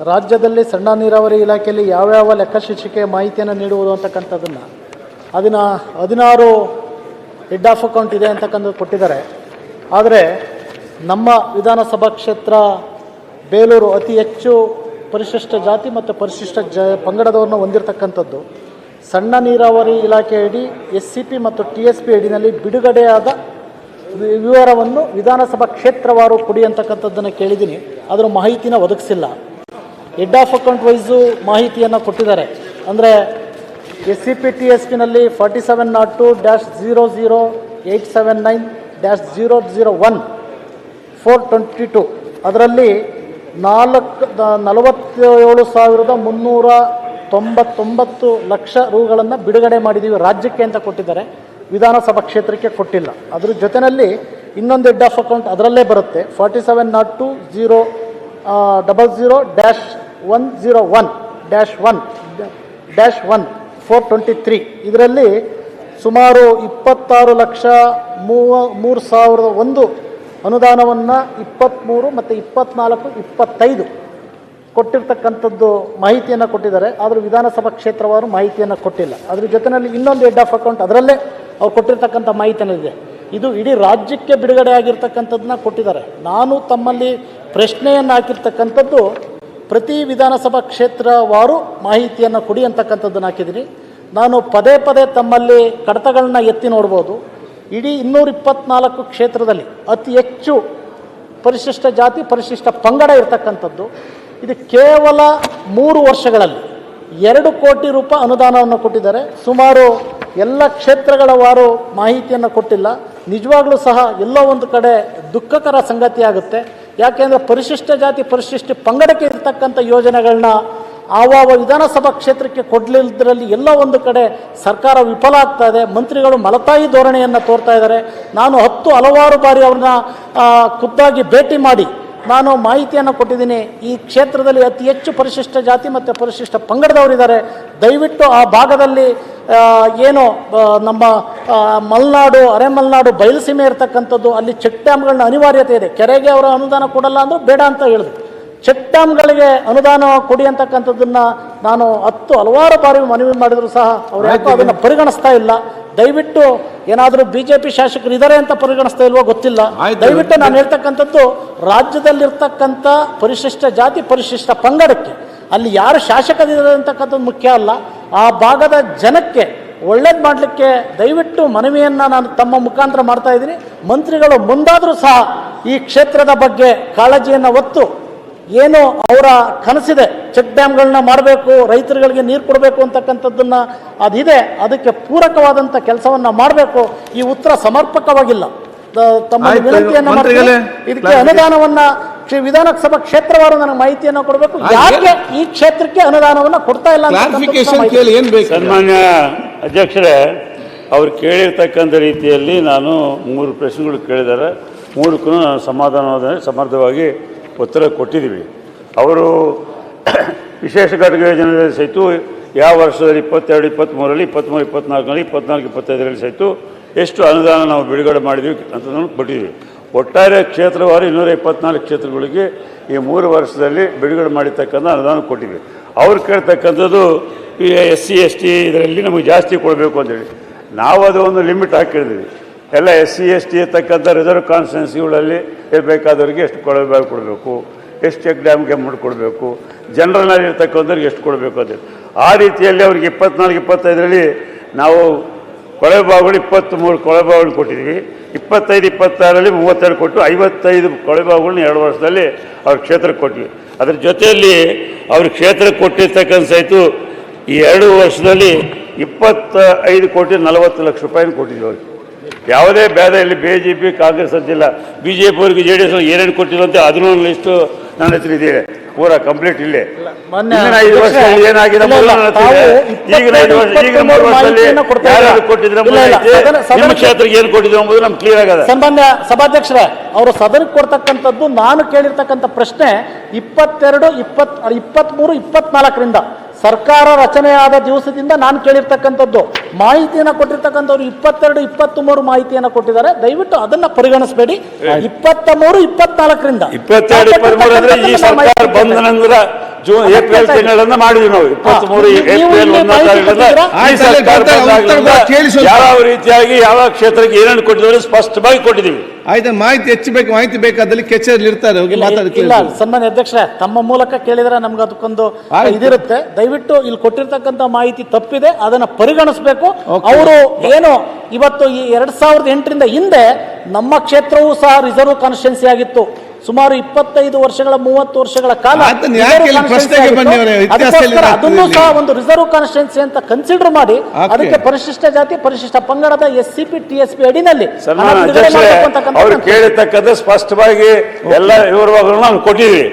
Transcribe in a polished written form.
ರಾಜ್ಯದಲ್ಲಿ ಸಣ್ಣ ನೀರಾವರಿ ಇಲಾಖೆಯಲ್ಲಿ ಯಾವ್ಯಾವ ಲೆಕ್ಕಶಿಕ್ಷಿಕೆ ಮಾಹಿತಿಯನ್ನು ನೀಡುವುದು ಅಂತಕ್ಕಂಥದ್ದನ್ನು ಅದನ್ನು 16 ಹೆಡ್ ಆಫ್ ಅಕೌಂಟ್ ಇದೆ ಅಂತಕ್ಕಂಥದ್ದು ಕೊಟ್ಟಿದ್ದಾರೆ. ಆದರೆ ನಮ್ಮ ವಿಧಾನಸಭಾ ಕ್ಷೇತ್ರ ಬೇಲೂರು ಅತಿ ಹೆಚ್ಚು ಪರಿಶಿಷ್ಟ ಜಾತಿ ಮತ್ತು ಪರಿಶಿಷ್ಟ ಪಂಗಡದವ್ರನ್ನ ಹೊಂದಿರತಕ್ಕಂಥದ್ದು. ಸಣ್ಣ ನೀರಾವರಿ ಇಲಾಖೆ ಅಡಿ SCP ಮತ್ತು TSP ಅಡಿನಲ್ಲಿ ಬಿಡುಗಡೆಯಾದ ವಿವರವನ್ನು ವಿಧಾನಸಭಾ ಕ್ಷೇತ್ರವಾರು ಕೊಡಿ ಅಂತಕ್ಕಂಥದ್ದನ್ನು ಕೇಳಿದ್ದೀನಿ. ಅದರ ಮಾಹಿತಿನ ಒದಗಿಸಿಲ್ಲ. ಹೆಡ್ ಆಫ್ ಅಕೌಂಟ್ ವೈಸು ಮಾಹಿತಿಯನ್ನು ಕೊಟ್ಟಿದ್ದಾರೆ. ಅಂದರೆ SCP TSPನಲ್ಲಿ 4702-00879-001-422 ಅದರಲ್ಲಿ 47,399 ಲಕ್ಷ ರೂಗಳನ್ನು ಬಿಡುಗಡೆ ಮಾಡಿದ್ದೀವಿ ರಾಜ್ಯಕ್ಕೆ ಅಂತ ಕೊಟ್ಟಿದ್ದಾರೆ. ವಿಧಾನಸಭಾ ಕ್ಷೇತ್ರಕ್ಕೆ ಕೊಟ್ಟಿಲ್ಲ. ಅದ್ರ ಜೊತೆಯಲ್ಲಿ ಇನ್ನೊಂದು ಹೆಡ್ ಆಫ್ ಅಕೌಂಟ್ ಅದರಲ್ಲೇ ಬರುತ್ತೆ. 4702-001-1-1-423 ಇದರಲ್ಲಿ ಸುಮಾರು 26,03,001 ಅನುದಾನವನ್ನು 23 ಮತ್ತು 24, 25 ಕೊಟ್ಟಿರ್ತಕ್ಕಂಥದ್ದು ಮಾಹಿತಿಯನ್ನು ಕೊಟ್ಟಿದ್ದಾರೆ. ಆದರೆ ವಿಧಾನಸಭಾ ಕ್ಷೇತ್ರವಾರು ಮಾಹಿತಿಯನ್ನು ಕೊಟ್ಟಿಲ್ಲ. ಅದ್ರ ಜೊತೆಯಲ್ಲಿ ಇನ್ನೊಂದು ಹೆಡ್ ಆಫ್ ಅಕೌಂಟ್ ಅದರಲ್ಲೇ ಅವ್ರು ಕೊಟ್ಟಿರ್ತಕ್ಕಂಥ ಮಾಹಿತಿಯಲ್ಲಿದೆ. ಇದು ಇಡೀ ರಾಜ್ಯಕ್ಕೆ ಬಿಡುಗಡೆ ಆಗಿರ್ತಕ್ಕಂಥದ್ದನ್ನ ಕೊಟ್ಟಿದ್ದಾರೆ. ನಾನು ತಮ್ಮಲ್ಲಿ ಪ್ರಶ್ನೆಯನ್ನು ಹಾಕಿರ್ತಕ್ಕಂಥದ್ದು ಪ್ರತಿ ವಿಧಾನಸಭಾ ಕ್ಷೇತ್ರವಾರು ಮಾಹಿತಿಯನ್ನು ಕೊಡಿ ಅಂತಕ್ಕಂಥದ್ದನ್ನು ಹಾಕಿದ್ದೀನಿ. ನಾನು ಪದೇ ಪದೇ ತಮ್ಮಲ್ಲಿ ಕಡತಗಳನ್ನ ಎತ್ತಿ ನೋಡ್ಬೋದು. ಇಡೀ 224 ಕ್ಷೇತ್ರದಲ್ಲಿ ಅತಿ ಹೆಚ್ಚು ಪರಿಶಿಷ್ಟ ಜಾತಿ ಪರಿಶಿಷ್ಟ ಪಂಗಡ ಇರತಕ್ಕಂಥದ್ದು. ಇದು ಕೇವಲ 3 ವರ್ಷಗಳಲ್ಲಿ 2 ಕೋಟಿ ರೂಪಾಯಿ ಅನುದಾನವನ್ನು ಕೊಟ್ಟಿದ್ದಾರೆ. ಸುಮಾರು ಎಲ್ಲ ಕ್ಷೇತ್ರಗಳ ವಾರು ಮಾಹಿತಿಯನ್ನು ಕೊಟ್ಟಿಲ್ಲ. ನಿಜವಾಗ್ಲೂ ಸಹ ಎಲ್ಲೋ ಒಂದು ಕಡೆ ದುಃಖಕರ ಸಂಗತಿ ಆಗುತ್ತೆ. ಯಾಕೆಂದರೆ ಪರಿಶಿಷ್ಟ ಜಾತಿ ಪರಿಶಿಷ್ಟ ಪಂಗಡಕ್ಕೆ ಇರತಕ್ಕಂಥ ಯೋಜನೆಗಳನ್ನ ಆವಾವ ವಿಧಾನಸಭಾ ಕ್ಷೇತ್ರಕ್ಕೆ ಕೊಡಲಿಲ್ಲದ್ರಲ್ಲಿ ಎಲ್ಲೋ ಒಂದು ಕಡೆ ಸರ್ಕಾರ ವಿಫಲ ಆಗ್ತಾ ಇದೆ. ಮಂತ್ರಿಗಳು ಮಲತಾಯಿ ಧೋರಣೆಯನ್ನು ತೋರ್ತಾ ಇದ್ದಾರೆ. ನಾನು ಹಲವಾರು ಬಾರಿ ಅವ್ರನ್ನ ಖುದ್ದಾಗಿ ಭೇಟಿ ಮಾಡಿ ನಾನು ಮಾಹಿತಿಯನ್ನು ಕೊಟ್ಟಿದ್ದೀನಿ. ಈ ಕ್ಷೇತ್ರದಲ್ಲಿ ಅತಿ ಹೆಚ್ಚು ಪರಿಶಿಷ್ಟ ಜಾತಿ ಮತ್ತು ಪರಿಶಿಷ್ಟ ಪಂಗಡದವರಿದ್ದಾರೆ. ದಯವಿಟ್ಟು ಆ ಭಾಗದಲ್ಲಿ ಏನು ನಮ್ಮ ಮಲೆನಾಡು ಅರೆಮಲೆನಾಡು ಬಯಲುಸೀಮೆ ಇರತಕ್ಕಂಥದ್ದು, ಅಲ್ಲಿ ಚೆಕ್ ಡ್ಯಾಮ್ಗಳನ್ನ ಅನಿವಾರ್ಯತೆ ಇದೆ. ಕೆರೆಗೆ ಅವರ ಅನುದಾನ ಕೊಡಲ್ಲ ಅಂದರೂ ಬೇಡ ಅಂತ ಹೇಳಿದ್ರು. ಚೆಕ್ ಡ್ಯಾಮ್ಗಳಿಗೆ ಅನುದಾನ ಕೊಡಿ ಅಂತಕ್ಕಂಥದ್ದನ್ನು ನಾನು ಹಲವಾರು ಬಾರಿ ಮನವಿ ಮಾಡಿದ್ರು ಸಹ ಅವ್ರು ಯಾಕೋ ಅದನ್ನು ಪರಿಗಣಿಸ್ತಾ ಇಲ್ಲ. ದಯವಿಟ್ಟು ಏನಾದರೂ BJP ಶಾಸಕರು ಇದ್ದಾರೆ ಅಂತ ಪರಿಗಣಿಸ್ತಾ ಇಲ್ವೋ ಗೊತ್ತಿಲ್ಲ. ದಯವಿಟ್ಟು ನಾನು ಹೇಳ್ತಕ್ಕಂಥದ್ದು ರಾಜ್ಯದಲ್ಲಿರ್ತಕ್ಕಂಥ ಪರಿಶಿಷ್ಟ ಜಾತಿ ಪರಿಶಿಷ್ಟ ಪಂಗಡಕ್ಕೆ ಅಲ್ಲಿ ಯಾರು ಶಾಸಕರಿದ್ದಾರೆ ಅಂತಕ್ಕಂಥದ್ದು ಮುಖ್ಯ ಅಲ್ಲ. ಆ ಭಾಗದ ಜನಕ್ಕೆ ಒಳ್ಳೇದು ಮಾಡಲಿಕ್ಕೆ ದಯವಿಟ್ಟು ಮನವಿಯನ್ನು ನಾನು ತಮ್ಮ ಮುಖಾಂತರ ಮಾಡ್ತಾ ಇದ್ದೀನಿ. ಮಂತ್ರಿಗಳು ಮುಂದಾದರೂ ಸಹ ಈ ಕ್ಷೇತ್ರದ ಬಗ್ಗೆ ಕಾಳಜಿಯನ್ನು ಹೊತ್ತು ಏನು ಅವರ ಕನಸಿದೆ, ಚೆಕ್ ಡ್ಯಾಮ್ಗಳನ್ನ ಮಾಡಬೇಕು, ರೈತರುಗಳಿಗೆ ನೀರು ಕೊಡಬೇಕು ಅಂತಕ್ಕಂಥದ್ದನ್ನು ಅದಿದೆ, ಅದಕ್ಕೆ ಪೂರಕವಾದಂಥ ಕೆಲಸವನ್ನು ಮಾಡಬೇಕು. ಈ ಉತ್ತರ ಸಮರ್ಪಕವಾಗಿಲ್ಲ. ತಮ್ಮ ವಿನಂತಿಯನ್ನು ಮಾಡ್ತೀನಿ. ಇದಕ್ಕೆ ಅನುದಾನವನ್ನು ವಿಧಾನಸಭಾ ಕ್ಷೇತ್ರವಾರು ನನಗೆ ಮಾಹಿತಿಯನ್ನು ಕೊಡಬೇಕು. ಯಾಕೆ ಈ ಕ್ಷೇತ್ರಕ್ಕೆ ಅನುದಾನವನ್ನು ಕೊಡ್ತಾ ಇಲ್ಲ ಅಂತ ಸನ್ಮಾನ್ಯ ಅಧ್ಯಕ್ಷರೇ, ಅವ್ರು ಕೇಳಿರ್ತಕ್ಕಂಥ ರೀತಿಯಲ್ಲಿ ನಾನು 3 ಪ್ರಶ್ನೆಗಳು ಕೇಳಿದ್ದಾರೆ. 3ಕ್ಕೂ ನಾನು ಸಮರ್ಥವಾಗಿ ಉತ್ತರ ಕೊಟ್ಟಿದ್ದೀವಿ. ಅವರು ವಿಶೇಷ ಘಟಕ ಯೋಜನೆ ಸಹಿತ ಯಾವ ವರ್ಷದಲ್ಲಿ 22, 23ರಲ್ಲಿ 23, 24ರಲ್ಲಿ 24, 25ರಲ್ಲಿ ಸಹಿತ ಎಷ್ಟು ಅನುದಾನ ನಾವು ಬಿಡುಗಡೆ ಮಾಡಿದ್ವಿ ಅಂತ ಕೊಟ್ಟಿದ್ದೀವಿ. ಒಟ್ಟಾರೆ ಕ್ಷೇತ್ರವಾರು 224 ಕ್ಷೇತ್ರಗಳಿಗೆ ಈ 3 ವರ್ಷದಲ್ಲಿ ಬಿಡುಗಡೆ ಮಾಡಿರ್ತಕ್ಕಂಥ ಅನುದಾನ ಕೊಟ್ಟಿದ್ದೀವಿ. ಅವ್ರು ಕೇಳ್ತಕ್ಕಂಥದ್ದು ಈ SC ST ಇದರಲ್ಲಿ ನಮಗೆ ಜಾಸ್ತಿ ಕೊಡಬೇಕು ಅಂತೇಳಿ ನಾವು ಅದು ಒಂದು ಲಿಮಿಟ್ ಹಾಕಿದ್ದೀವಿ. ಎಲ್ಲ SC ST ಇರ್ತಕ್ಕಂಥ ರಿಸರ್ವ್ ಕಾನ್ಸ್ಟಿಟ್ಯೂನ್ಸಿಗಳಲ್ಲಿ ಇರಬೇಕಾದವ್ರಿಗೆ ಎಷ್ಟು ಕೊಡಬೇಕು, ಎಷ್ಟು ಚೆಕ್ ಡ್ಯಾಮ್ಗೆ ಅಮೌಂಟ್ ಕೊಡಬೇಕು, ಜನರಲ್ನಲ್ಲಿ ಇರ್ತಕ್ಕಂಥವ್ರಿಗೆ ಎಷ್ಟು ಕೊಡಬೇಕು ಅಂತೇಳಿ ಆ ರೀತಿಯಲ್ಲಿ ಅವ್ರಿಗೆ 24, 25ರಲ್ಲಿ ನಾವು ಕೊಳವೆಬಾವಿಗಳು 23 ಕೊಳವೆಬಾವಿಗಳು ಕೊಟ್ಟಿದ್ದೀವಿ. 25, 26ರಲ್ಲಿ 32 ಕೊಟ್ಟು 55 ಕೊಳವೆಬಾವಿಗಳನ್ನ 2 ವರ್ಷದಲ್ಲಿ ಅವ್ರ ಕ್ಷೇತ್ರಕ್ಕೆ ಕೊಟ್ಟಿವಿ. ಅದ್ರ ಜೊತೆಯಲ್ಲಿ ಅವ್ರ ಕ್ಷೇತ್ರಕ್ಕೆ ಕೊಟ್ಟಿರ್ತಕ್ಕಂಥ ಸಹಿತ ಈ 2 ವರ್ಷದಲ್ಲಿ 25 ಕೋಟಿ 40 ಲಕ್ಷ ರೂಪಾಯಿನ ಕೊಟ್ಟಿದ್ದೀವಿ ಅವ್ರಿಗೆ. ಯಾವುದೇ ಭೇದ ಇಲ್ಲಿ BJP ಕಾಂಗ್ರೆಸ್ ಅಂತಿಲ್ಲ. BJP ಅವರಿಗೆ JDS ಏನೇನು ಕೊಟ್ಟಿದ್ರು ಅಂತ ಅದನ್ನೂ ಲಿಸ್ಟು ನನ್ನ ಹತ್ರ ಇದೆ, ಪೂರಾ ಕಂಪ್ಲೀಟ್ ಇಲ್ಲೇ. ಈಗಿನ 5 ವರ್ಷದಲ್ಲಿ ಏನಾಗಿದೆ ಈಗಿನ 3 ವರ್ಷದಲ್ಲಿ ಯಾರು ಕೊಟ್ಟಿದ್ರೆ ನಿಮ್ಮ ಕ್ಷೇತ್ರಕ್ಕೆ ಏನು ಕೊಟ್ಟಿದ್ರು ಎಂಬುದು ನಮ್ಗೆ ಕ್ಲಿಯರ್ ಆಗದ. ಸನ್ಮಾನ್ಯ ಸಭಾಧ್ಯಕ್ಷರೇ, ಅವರು ಸದನಕ್ಕೆ ಕೊಡ್ತಕ್ಕಂಥದ್ದು ನಾನು ಕೇಳಿರ್ತಕ್ಕಂಥ ಪ್ರಶ್ನೆ 22, 23, 24ರಿಂದ ಸರ್ಕಾರ ರಚನೆಯಾದ ದಿವಸದಿಂದ ನಾನು ಕೇಳಿರ್ತಕ್ಕಂಥದ್ದು ಮಾಹಿತಿಯನ್ನು ಕೊಟ್ಟಿರ್ತಕ್ಕಂಥವ್ರು 22, 23 ಮಾಹಿತಿಯನ್ನು ಕೊಟ್ಟಿದ್ದಾರೆ. ದಯವಿಟ್ಟು ಅದನ್ನ ಪರಿಗಣಿಸಬೇಡಿ. 23, 24ರಿಂದ 22, 23 ಅಂದ್ರೆ ಈ ಸರ್ಕಾರ ಬಂದ ನಂತರ ಏಪ್ರಿಲ್ ತಿಂಗಳನ್ನ ಮಾಡಿದ್ವಿ ನಾವು 23 ಏಪ್ರಿಲ್ 1ನೇ ತಾರೀಕಿನಿಂದ ಈ ಸರ್ಕಾರ ಬಂದಾಗಲಿಂದ ಯಾವ ರೀತಿಯಾಗಿ ಯಾವ ಕ್ಷೇತ್ರಕ್ಕೆ ಏನೇನು ಕೊಟ್ಟಿದ್ದಾರೆ ಸ್ಪಷ್ಟವಾಗಿ ಕೊಟ್ಟಿದ್ದೀವಿ. ಆಯ್ತು, ಮಾಹಿತಿ ಹೆಚ್ಚು ಬೇಕು, ಮಾಹಿತಿ ಬೇಕಾದಲ್ಲಿ ಕಚೇರಿಯಲ್ಲಿ ಇರ್ತಾರೆ, ಹೋಗಿ ಮಾತಾಡಕ್ಕೆ. ಇಲ್ಲ, ಸನ್ಮಾನ್ಯ ಅಧ್ಯಕ್ಷರೇ, ತಮ್ಮ ಮೂಲಕ ಕೇಳಿದ್ರೆ ನಮ್ಗೆ ಅದಕ್ಕೊಂದು ಇದಿರುತ್ತೆ. ದಯವಿಟ್ಟು ಇಲ್ಲಿ ಕೊಟ್ಟಿರ್ತಕ್ಕಂಥ ಮಾಹಿತಿ ತಪ್ಪಿದೆ, ಅದನ್ನ ಪರಿಗಣಿಸಬೇಕು. ಅವರು ಏನು ಇವತ್ತು ಈ 2008ರಿಂದ ಹಿಂದೆ ನಮ್ಮ ಕ್ಷೇತ್ರವೂ ಸಹ ರಿಸರ್ವ್ ಕಾನ್ಸ್ಟಿಟ್ಯೂನ್ಸಿ ಆಗಿತ್ತು. ಸುಮಾರು 25 ವರ್ಷಗಳ 30 ವರ್ಷಗಳ ಕಾಲ ಅದನ್ನು ಸಹ ಒಂದು ರಿಸರ್ವ್ ಕಾನ್ಸ್ಟಿಟ್ಯೂನ್ಸಿ ಅಂತ ಕನ್ಸಿಡರ್ ಮಾಡಿ ಅದಕ್ಕೆ ಪರಿಶಿಷ್ಟ ಜಾತಿ ಪರಿಶಿಷ್ಟ ಪಂಗಡದ SCP TSP ಅಡಿನಲ್ಲಿ ಅವ್ರು ಕೇಳಿರ್ತಕ್ಕಂಥ ಸ್ಪಷ್ಟವಾಗಿ ಎಲ್ಲ ವಿವರಗಳನ್ನು ನಾವು ಕೊಟ್ಟಿದ್ದೀವಿ.